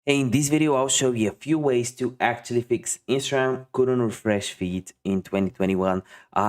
In this video, I'll show you a few ways to actually fix Instagram couldn't refresh feed in 2021.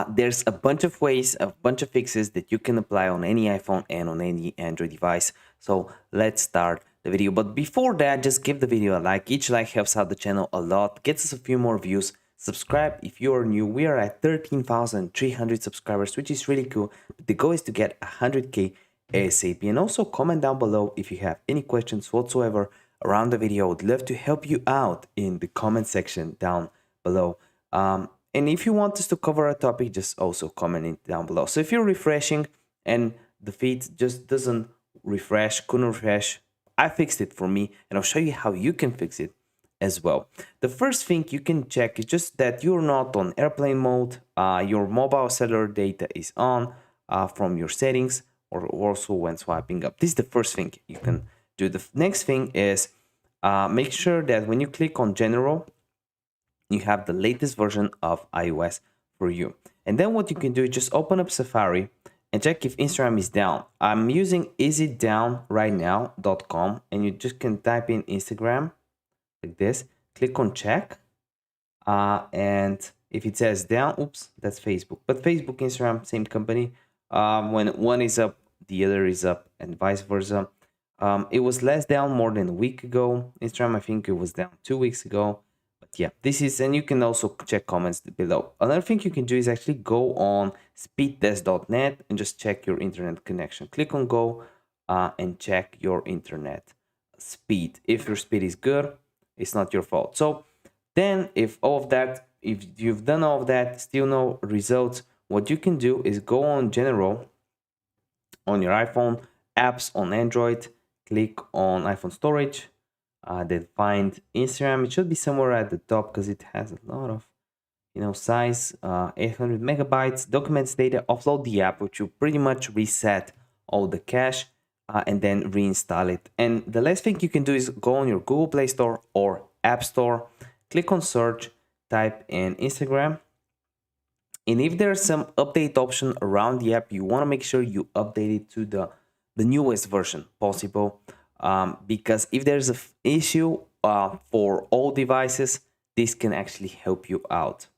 There's a bunch of ways, a bunch of fixes that you can apply on any iPhone and on any Android device. So let's start the video. But before that, just give the video a like. Each like helps out the channel a lot, gets us a few more views. Subscribe if you are new. We are at 13,300 subscribers, which is really cool. But the goal is to get 100K ASAP. And also comment down below if you have any questions whatsoever around the video. I would love to help you out in the comment section down below. And if you want us to cover a topic, just also comment it down below. So if you're refreshing and the feed just doesn't refresh, couldn't refresh, I fixed it for me, and I'll show you how you can fix it as well. The first thing you can check is just that you're not on airplane mode, your mobile cellular data is on from your settings, or also when swiping up. This is the first thing you can do. The next thing is make sure that when you click on general, you have the latest version of iOS for you. And then what you can do is just open up Safari and check if Instagram is down. I'm using isitdownrightnow.com, and you just can type in Instagram like this, click on check, and if it says down, oops, that's Facebook. But Facebook, Instagram, same company. When one is up, the other is up, and vice versa. It was less down more than a week ago. Instagram, I think it was down 2 weeks ago. But yeah, this is, and you can also check comments below. Another thing you can do is actually go on speedtest.net and just check your internet connection. Click on go and check your internet speed. If your speed is good, it's not your fault. So then if you've done all of that, still no results, what you can do is go on general on your iPhone, apps on Android, click on iPhone storage, then find Instagram. It should be somewhere at the top because it has a lot of size, 800 megabytes, documents, data, offload the app, which will pretty much reset all the cache, and then reinstall it. And the last thing you can do is go on your Google Play Store or App Store, click on search, type in Instagram, and if there's some update option around the app, you want to make sure you update it to the newest version possible, because if there's an issue for all devices, this can actually help you out.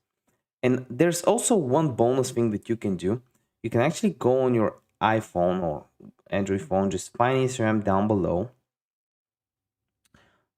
And there's also one bonus thing that you can do. You can actually go on your iPhone or Android phone, just find Instagram down below,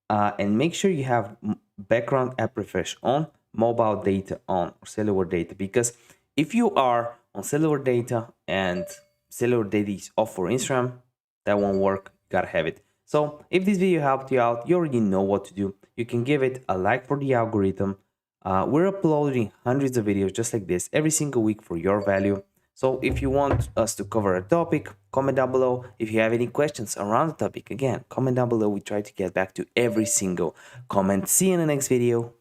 and make sure you have background app refresh on, mobile data on, or cellular data, because if you are on cellular data and cellular data is off for Instagram, that won't work. You gotta have it. So if this video helped you out, you already know what to do. You can give it a like for the algorithm. We're uploading hundreds of videos just like this every single week for your value. So if you want us to cover a topic, comment down below. If you have any questions around the topic, again, comment down below. We try to get back to every single comment. See you in the next video.